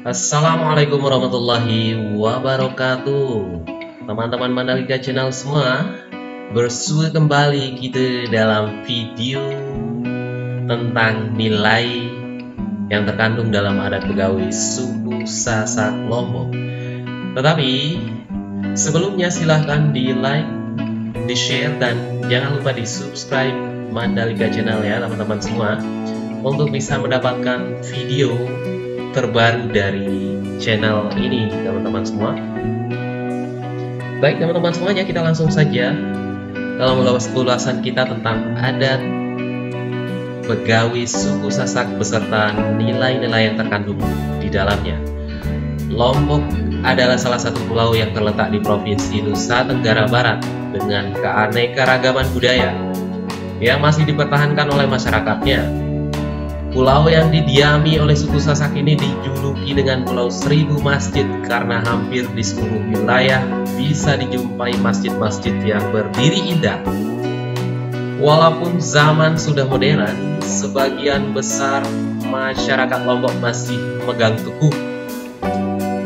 Assalamualaikum warahmatullahi wabarakatuh. Teman-teman Mandalika Channel semua, bersua kembali kita dalam video tentang nilai yang terkandung dalam adat pegawai suku Sasak Lombok. Tetapi sebelumnya silahkan di like, di share, dan jangan lupa di subscribe Mandalika Channel ya teman-teman semua, untuk bisa mendapatkan video terbaru dari channel ini teman-teman semua. Baik teman-teman semuanya, kita langsung saja dalam ulasan kita tentang adat pegawai suku Sasak beserta nilai-nilai yang terkandung di dalamnya. Lombok adalah salah satu pulau yang terletak di Provinsi Nusa Tenggara Barat dengan keanekaragaman budaya yang masih dipertahankan oleh masyarakatnya. Pulau yang didiami oleh suku Sasak ini dijuluki dengan Pulau Seribu Masjid karena hampir di seluruh wilayah bisa dijumpai masjid-masjid yang berdiri indah. Walaupun zaman sudah modern, sebagian besar masyarakat Lombok masih memegang teguh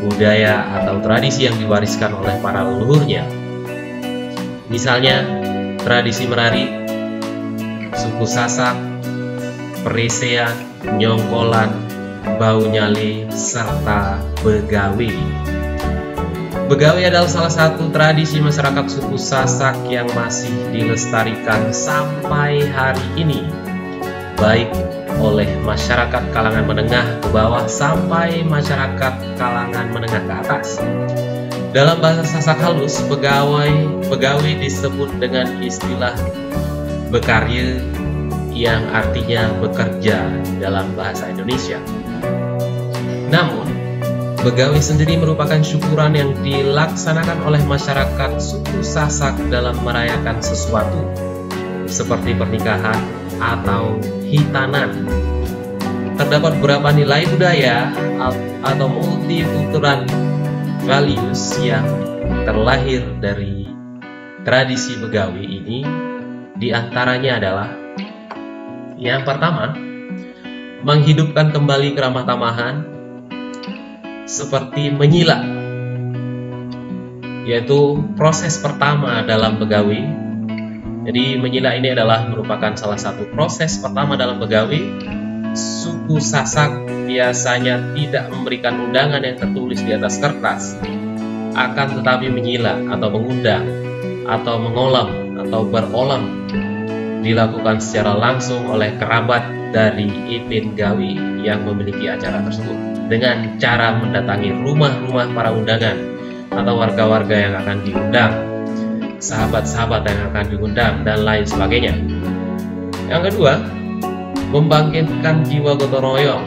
budaya atau tradisi yang diwariskan oleh para leluhurnya. Misalnya, tradisi menari, suku Sasak, peresean, nyongkolan, bau nyale, serta begawe. Begawe adalah salah satu tradisi masyarakat suku Sasak yang masih dilestarikan sampai hari ini, baik oleh masyarakat kalangan menengah ke bawah sampai masyarakat kalangan menengah ke atas. Dalam bahasa Sasak halus, begawe disebut dengan istilah bekarya, yang artinya bekerja dalam bahasa Indonesia. Namun, begawe sendiri merupakan syukuran yang dilaksanakan oleh masyarakat suku Sasak dalam merayakan sesuatu, seperti pernikahan atau hitanan. Terdapat beberapa nilai budaya atau multikultural values yang terlahir dari tradisi begawe ini. Di antaranya adalah: yang pertama, menghidupkan kembali keramah tamahan seperti menyila, yaitu proses pertama dalam begawe. Jadi menyila ini adalah merupakan salah satu proses pertama dalam begawe. Suku Sasak biasanya tidak memberikan undangan yang tertulis di atas kertas, akan tetapi menyila atau mengundang atau mengolam atau berolam dilakukan secara langsung oleh kerabat dari Ipin Gawi yang memiliki acara tersebut, dengan cara mendatangi rumah-rumah para undangan atau warga-warga yang akan diundang, sahabat-sahabat yang akan diundang, dan lain sebagainya. Yang kedua, membangkitkan jiwa gotong royong.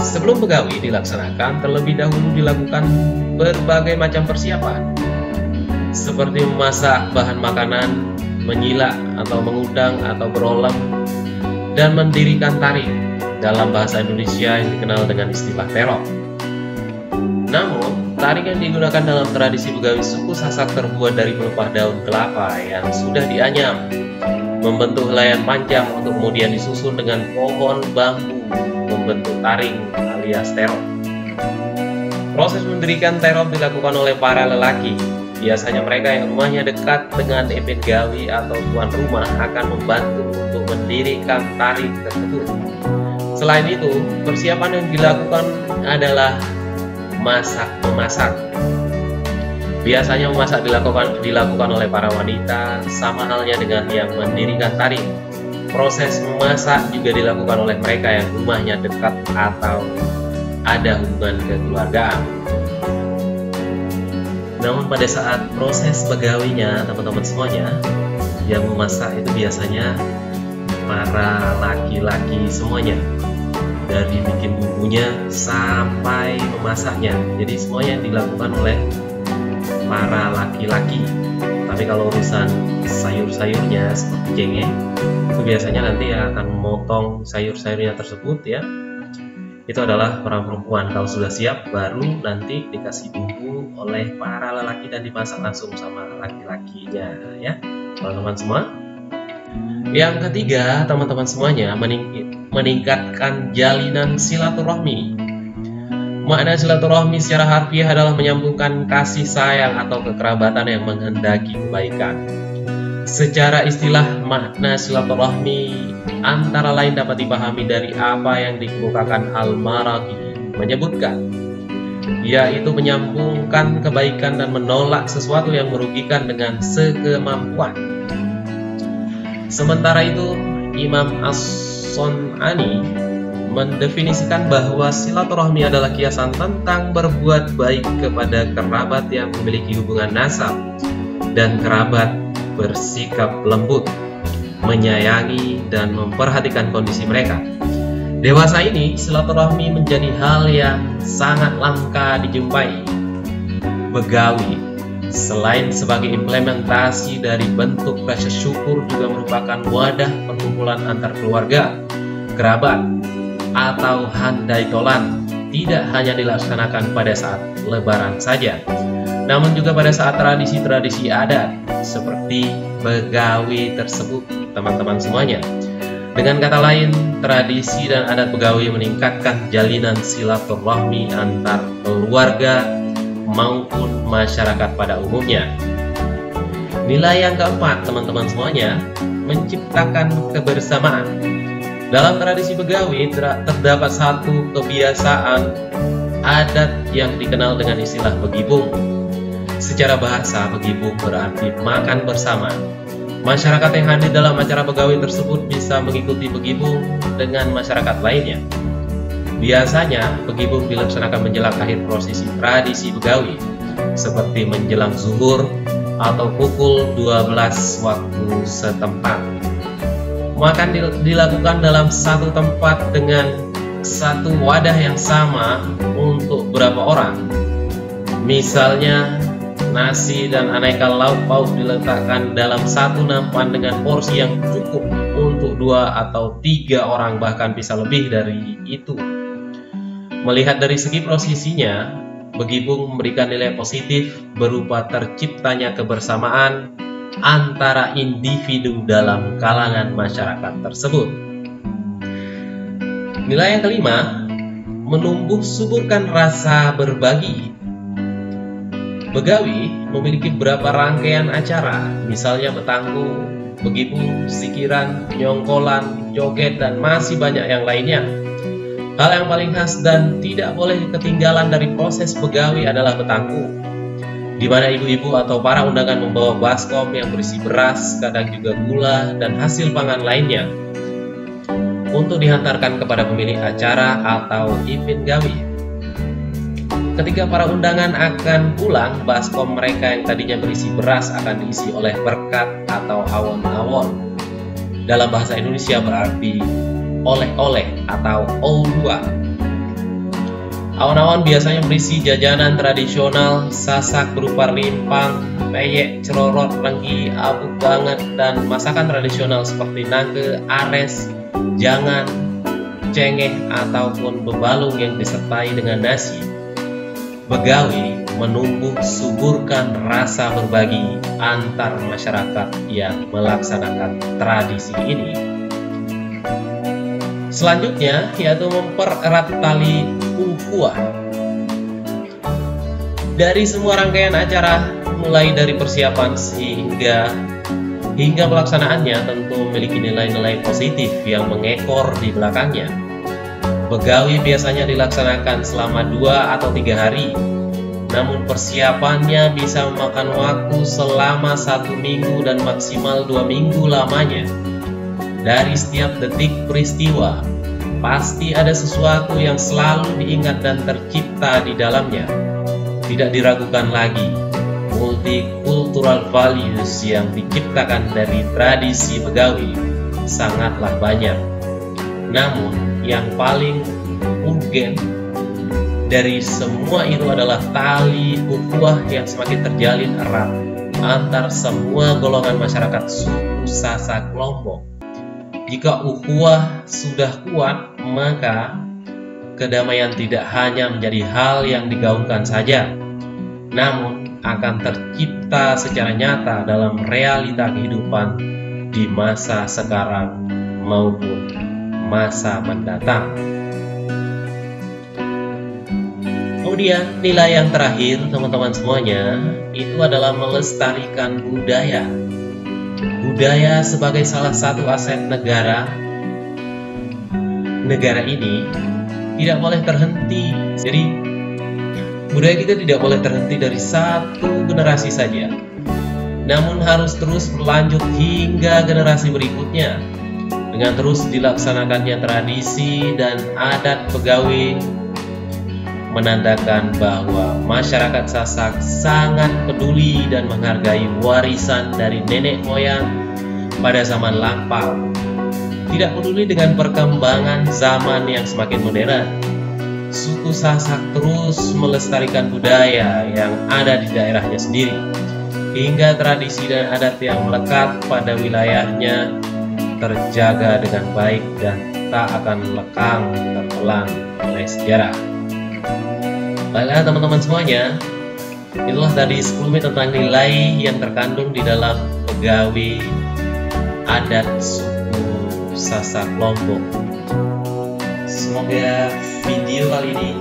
Sebelum begawi dilaksanakan, terlebih dahulu dilakukan berbagai macam persiapan, seperti memasak bahan makanan, menyila atau mengundang atau berolam, dan mendirikan tari, dalam bahasa Indonesia yang dikenal dengan istilah terop. Namun, tari yang digunakan dalam tradisi begawi suku Sasak terbuat dari pelepah daun kelapa yang sudah dianyam, membentuk helaian panjang untuk kemudian disusun dengan pohon bambu membentuk taring alias terop. Proses mendirikan terop dilakukan oleh para lelaki. Biasanya mereka yang rumahnya dekat dengan Ipin Gawi atau tuan rumah akan membantu untuk mendirikan tari tersebut. Selain itu, persiapan yang dilakukan adalah memasak. Biasanya memasak dilakukan oleh para wanita, sama halnya dengan yang mendirikan tari. Proses memasak juga dilakukan oleh mereka yang rumahnya dekat atau ada hubungan kekeluargaan. Namun pada saat proses begawinya, teman-teman semuanya, yang memasak itu biasanya para laki-laki semuanya, dari bikin bumbunya sampai memasaknya. Jadi semuanya dilakukan oleh para laki-laki. Tapi kalau urusan sayur-sayurnya seperti jengeng, itu biasanya nanti akan memotong sayur-sayurnya tersebut ya, itu adalah orang perempuan. Kalau sudah siap, baru nanti dikasih bumbu oleh para lelaki dan dimasak langsung sama laki-lakinya ya teman-teman semua. Yang ketiga, teman-teman semuanya, meningkatkan jalinan silaturahmi. Makna silaturahmi secara harfiah adalah menyambungkan kasih sayang atau kekerabatan yang menghendaki kebaikan. Secara istilah, makna silaturahmi antara lain dapat dipahami dari apa yang dikemukakan Al-Maraghi menyebutkan, yaitu menyambungkan kebaikan dan menolak sesuatu yang merugikan dengan sekemampuan. Sementara itu, Imam As-Sun'ani mendefinisikan bahwa silaturahmi adalah kiasan tentang berbuat baik kepada kerabat yang memiliki hubungan nasab, dan kerabat bersikap lembut, menyayangi dan memperhatikan kondisi mereka. Dewasa ini, silaturahmi menjadi hal yang sangat langka dijumpai. Begawi, selain sebagai implementasi dari bentuk rasa syukur, juga merupakan wadah perkumpulan antar keluarga, kerabat, atau handai tolan. Tidak hanya dilaksanakan pada saat lebaran saja, namun juga pada saat tradisi-tradisi adat seperti begawi tersebut, teman-teman semuanya. Dengan kata lain, tradisi dan adat begawi meningkatkan jalinan silaturahmi antar keluarga maupun masyarakat pada umumnya. Nilai yang keempat, teman-teman semuanya, menciptakan kebersamaan. Dalam tradisi begawi terdapat satu kebiasaan adat yang dikenal dengan istilah begibung. Secara bahasa, begibung berarti makan bersama. Masyarakat yang hadir dalam acara begawi tersebut bisa mengikuti begibung dengan masyarakat lainnya. Biasanya, begibung dilaksanakan menjelang akhir prosesi tradisi begawi, seperti menjelang zuhur atau pukul 12 waktu setempat. Makan dilakukan dalam satu tempat dengan satu wadah yang sama untuk beberapa orang. Misalnya, nasi dan aneka lauk pauk diletakkan dalam satu nampan dengan porsi yang cukup untuk 2 atau 3 orang, bahkan bisa lebih dari itu. Melihat dari segi prosesinya, begibung memberikan nilai positif berupa terciptanya kebersamaan antara individu dalam kalangan masyarakat tersebut. Nilai yang kelima, menumbuh suburkan rasa berbagi. Begawi memiliki beberapa rangkaian acara, misalnya betanggu, begibung, sikiran, nyongkolan, joget, dan masih banyak yang lainnya. Hal yang paling khas dan tidak boleh ketinggalan dari proses begawi adalah betanggu, di mana ibu-ibu atau para undangan membawa baskom yang berisi beras, kadang juga gula, dan hasil pangan lainnya untuk dihantarkan kepada pemilik acara atau ipin gawi. Ketika para undangan akan pulang, baskom mereka yang tadinya berisi beras akan diisi oleh berkat atau awon-awon. Dalam bahasa Indonesia berarti oleh-oleh atau oudua. Awon-awon biasanya berisi jajanan tradisional, sasak berupa rimpang, peyek, cerorot, lengki, abu banget, dan masakan tradisional seperti nangke, ares, jangan, cengeh, ataupun bebalung yang disertai dengan nasi. Begawi menumbuh suburkan rasa berbagi antar masyarakat yang melaksanakan tradisi ini. Selanjutnya, yaitu mempererat tali ukhuwah. Dari semua rangkaian acara, mulai dari persiapan hingga pelaksanaannya, tentu memiliki nilai-nilai positif yang mengekor di belakangnya. Begawi biasanya dilaksanakan selama 2 atau 3 hari, namun persiapannya bisa memakan waktu selama 1 minggu dan maksimal 2 minggu lamanya. Dari setiap detik peristiwa, pasti ada sesuatu yang selalu diingat dan tercipta di dalamnya. Tidak diragukan lagi, multicultural values yang diciptakan dari tradisi begawi sangatlah banyak. Namun, yang paling urgen dari semua itu adalah tali ukhuwah yang semakin terjalin erat antar semua golongan masyarakat suku Sasak Lombok. Jika ukhuwah sudah kuat, maka kedamaian tidak hanya menjadi hal yang digaungkan saja, namun akan tercipta secara nyata dalam realita kehidupan di masa sekarang maupun masa mendatang. Kemudian nilai yang terakhir teman-teman semuanya itu adalah melestarikan budaya. Budaya sebagai salah satu aset negara. Negara ini tidak boleh terhenti. Jadi budaya kita tidak boleh terhenti dari satu generasi saja, namun harus terus berlanjut hingga generasi berikutnya dengan terus dilaksanakannya tradisi dan adat Begawi, menandakan bahwa masyarakat Sasak sangat peduli dan menghargai warisan dari nenek moyang pada zaman lampau. Tidak peduli dengan perkembangan zaman yang semakin modern, suku Sasak terus melestarikan budaya yang ada di daerahnya sendiri, hingga tradisi dan adat yang melekat pada wilayahnya terjaga dengan baik dan tak akan lekang tertelan oleh sejarah. Baiklah teman-teman semuanya, itulah tadi 10 menit tentang nilai yang terkandung di dalam Begawi adat suku Sasak Lombok. Semoga video kali ini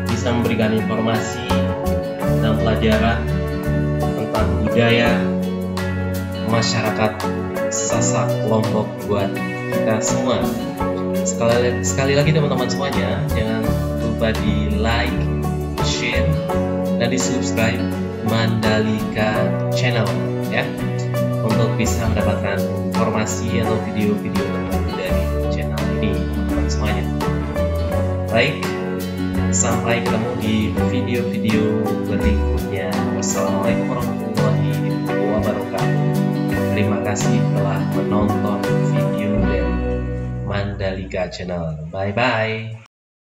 bisa memberikan informasi dan pelajaran tentang budaya masyarakat Sasak Lombok buat kita semua. Sekali lagi teman-teman semuanya, jangan lupa di like, share, dan di subscribe Mandalika Channel ya, untuk bisa mendapatkan informasi atau video-video terbaru dari channel ini teman-teman semuanya. Baik, sampai ketemu di video-video berikutnya. Wassalamualaikum warahmatullahi wabarakatuh. Terima kasih telah menonton video dari Mandalika Channel. Bye bye.